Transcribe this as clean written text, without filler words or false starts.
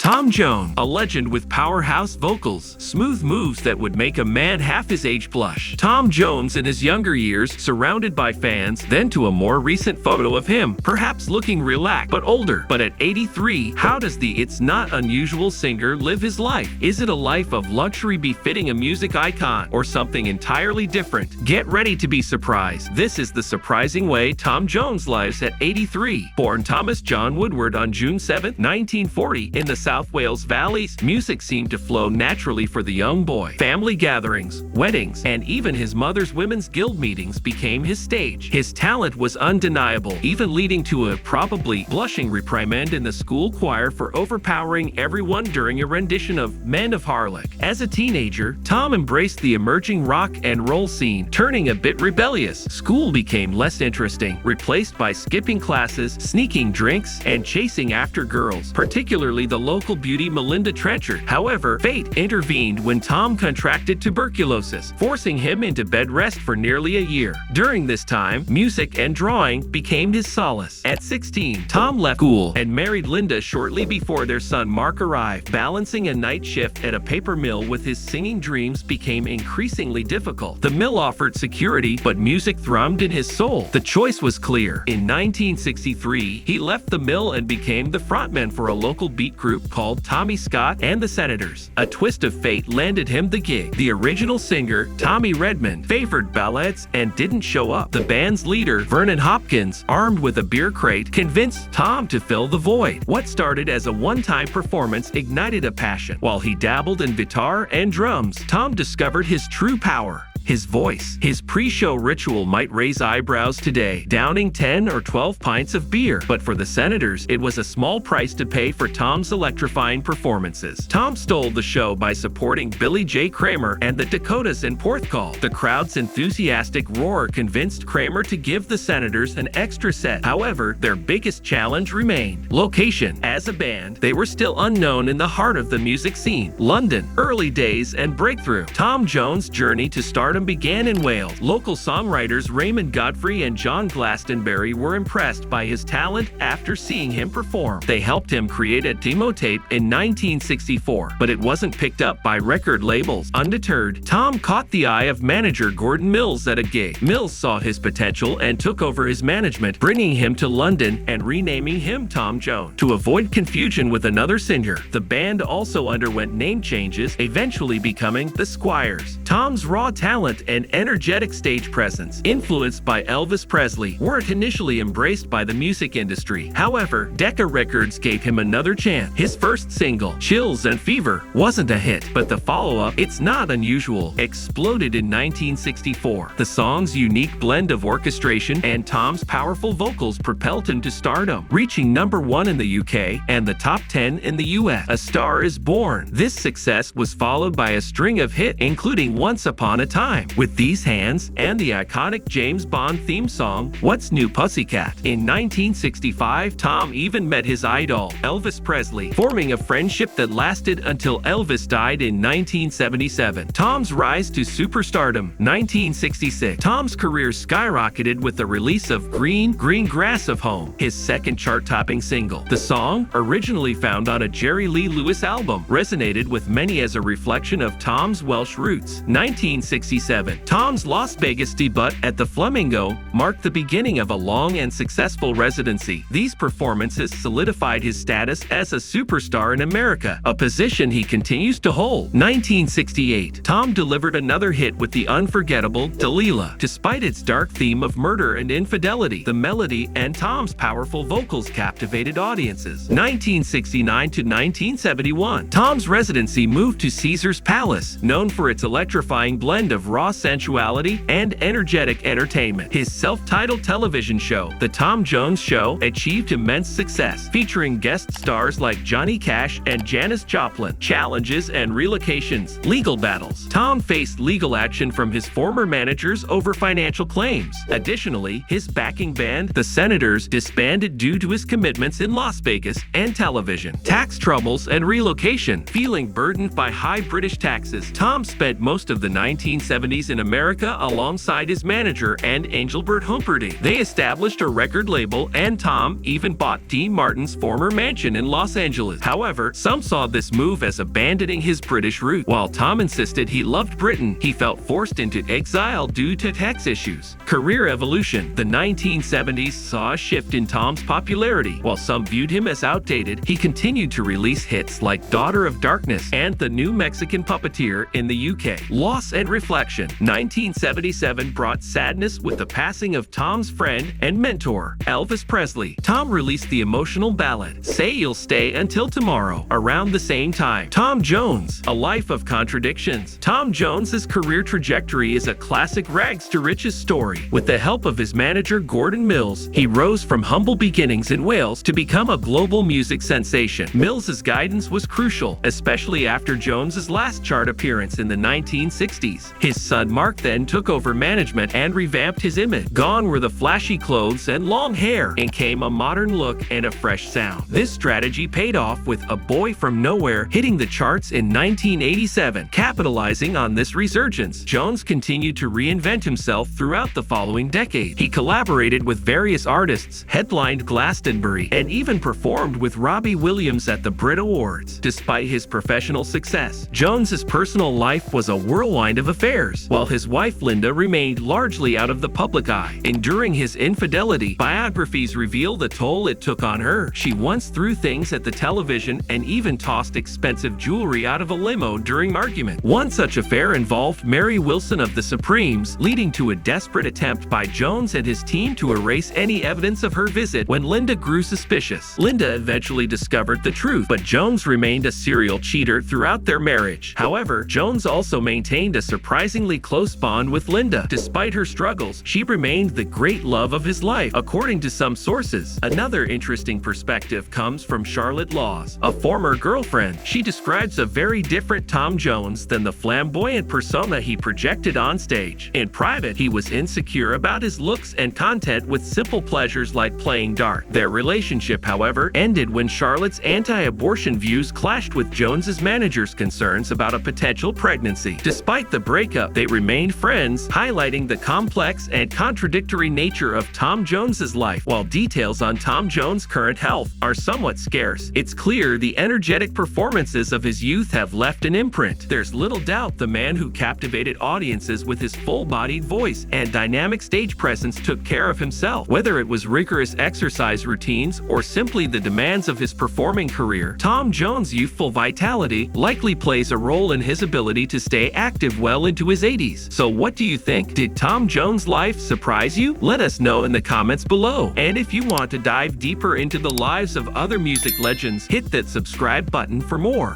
Tom Jones, a legend with powerhouse vocals, smooth moves that would make a man half his age blush. Tom Jones in his younger years, surrounded by fans, then to a more recent photo of him, perhaps looking relaxed but older. But at 83, how does the It's Not Unusual singer live his life? Is it a life of luxury befitting a music icon, or something entirely different? Get ready to be surprised. This is the surprising way Tom Jones lives at 83. Born Thomas John Woodward on June 7, 1940, in the South Wales Valleys, music seemed to flow naturally for the young boy. Family gatherings, weddings, and even his mother's women's guild meetings became his stage. His talent was undeniable, even leading to a probably blushing reprimand in the school choir for overpowering everyone during a rendition of Men of Harlech. As a teenager, Tom embraced the emerging rock and roll scene, turning a bit rebellious. School became less interesting, replaced by skipping classes, sneaking drinks, and chasing after girls, particularly the local beauty Melinda Trenchard. However, fate intervened when Tom contracted tuberculosis, forcing him into bed rest for nearly a year. During this time, music and drawing became his solace. At 16, Tom left school and married Linda shortly before their son Mark arrived. Balancing a night shift at a paper mill with his singing dreams became increasingly difficult. The mill offered security, but music thrummed in his soul. The choice was clear. In 1963, he left the mill and became the frontman for a local beat group called Tommy Scott and the Senators. A twist of fate landed him the gig. The original singer, Tommy Redmond, favored ballads and didn't show up. The band's leader, Vernon Hopkins, armed with a beer crate, convinced Tom to fill the void. What started as a one-time performance ignited a passion. While he dabbled in guitar and drums, Tom discovered his true power: his voice. His pre-show ritual might raise eyebrows today, downing 10 or 12 pints of beer. But for the Senators, it was a small price to pay for Tom's electrifying performances. Tom stole the show by supporting Billy J. Kramer and the Dakotas in Porthcawl. The crowd's enthusiastic roar convinced Kramer to give the Senators an extra set. However, their biggest challenge remained: location. As a band, they were still unknown in the heart of the music scene. London, early days and breakthrough. Tom Jones' journey to stardom began in Wales. Local songwriters Raymond Godfrey and John Glastonbury were impressed by his talent after seeing him perform. They helped him create a demo tape in 1964, but it wasn't picked up by record labels. Undeterred, Tom caught the eye of manager Gordon Mills at a gig. Mills saw his potential and took over his management, bringing him to London and renaming him Tom Jones. To avoid confusion with another singer, the band also underwent name changes, eventually becoming the Squires. Tom's raw talent and energetic stage presence, influenced by Elvis Presley, weren't initially embraced by the music industry. However, Decca Records gave him another chance. His first single, Chills and Fever, wasn't a hit, but the follow-up, It's Not Unusual, exploded in 1964. The song's unique blend of orchestration and Tom's powerful vocals propelled him to stardom, reaching #1 in the UK and the top 10 in the US. A Star Is Born. This success was followed by a string of hits, including Once Upon a Time, With These Hands, and the iconic James Bond theme song, What's New Pussycat? In 1965, Tom even met his idol, Elvis Presley, forming a friendship that lasted until Elvis died in 1977. Tom's rise to superstardom. 1966. Tom's career skyrocketed with the release of Green Grass of Home, his second chart-topping single. The song, originally found on a Jerry Lee Lewis album, resonated with many as a reflection of Tom's Welsh roots. 1967. Tom's Las Vegas debut at the Flamingo marked the beginning of a long and successful residency. These performances solidified his status as a superstar in America, a position he continues to hold. 1968. Tom delivered another hit with the unforgettable Delilah. Despite its dark theme of murder and infidelity, the melody and Tom's powerful vocals captivated audiences. 1969 to 1971. Tom's residency moved to Caesar's Palace, known for its electrifying blend of raw sensuality and energetic entertainment. His self-titled television show, The Tom Jones Show, achieved immense success, featuring guest stars like Johnny Cash and Janis Joplin. Challenges and relocations. Legal battles. Tom faced legal action from his former managers over financial claims. Additionally, his backing band, the Senators, disbanded due to his commitments in Las Vegas and television. Tax troubles and relocation. Feeling burdened by high British taxes, Tom spent most of the 1970s 1970s in America alongside his manager and Engelbert Humperdinck. They established a record label, and Tom even bought Dean Martin's former mansion in Los Angeles. However, some saw this move as abandoning his British roots. While Tom insisted he loved Britain, he felt forced into exile due to tax issues. Career evolution. The 1970s saw a shift in Tom's popularity. While some viewed him as outdated, he continued to release hits like Daughter of Darkness and The New Mexican Puppeteer in the UK. Loss and reflection. 1977 brought sadness with the passing of Tom's friend and mentor, Elvis Presley. Tom released the emotional ballad, Say You'll Stay Until Tomorrow, around the same time. Tom Jones, A Life of Contradictions. Tom Jones's career trajectory is a classic rags to riches story. With the help of his manager Gordon Mills, he rose from humble beginnings in Wales to become a global music sensation. Mills's guidance was crucial, especially after Jones's last chart appearance in the 1960s. His son Mark then took over management and revamped his image. Gone were the flashy clothes and long hair, and came a modern look and a fresh sound. This strategy paid off, with A Boy From Nowhere hitting the charts in 1987. Capitalizing on this resurgence, Jones continued to reinvent himself throughout the following decade. He collaborated with various artists, headlined Glastonbury, and even performed with Robbie Williams at the Brit Awards. Despite his professional success, Jones's personal life was a whirlwind of affairs, while his wife Linda remained largely out of the public eye. Enduring his infidelity, biographies reveal the toll it took on her. She once threw things at the television and even tossed expensive jewelry out of a limo during an argument. One such affair involved Mary Wilson of the Supremes, leading to a desperate attempt by Jones and his team to erase any evidence of her visit when Linda grew suspicious. Linda eventually discovered the truth, but Jones remained a serial cheater throughout their marriage. However, Jones also maintained a surprisingly close bond with Linda. Despite her struggles, she remained the great love of his life, according to some sources. Another interesting perspective comes from Charlotte Laws, a former girlfriend. She describes a very different Tom Jones than the flamboyant persona he projected on stage. In private, he was insecure about his looks and content with simple pleasures like playing dart. Their relationship, however, ended when Charlotte's anti-abortion views clashed with Jones's manager's concerns about a potential pregnancy. Despite the breakup, they remained friends, highlighting the complex and contradictory nature of Tom Jones's life. While details on Tom Jones' current health are somewhat scarce, it's clear the energetic performances of his youth have left an imprint. There's little doubt the man who captivated audiences with his full-bodied voice and dynamic stage presence took care of himself. Whether it was rigorous exercise routines or simply the demands of his performing career, Tom Jones' youthful vitality likely plays a role in his ability to stay active well into his 80s. So what do you think? Did Tom Jones' life surprise you? Let us know in the comments below. And if you want to dive deeper into the lives of other music legends, hit that subscribe button for more.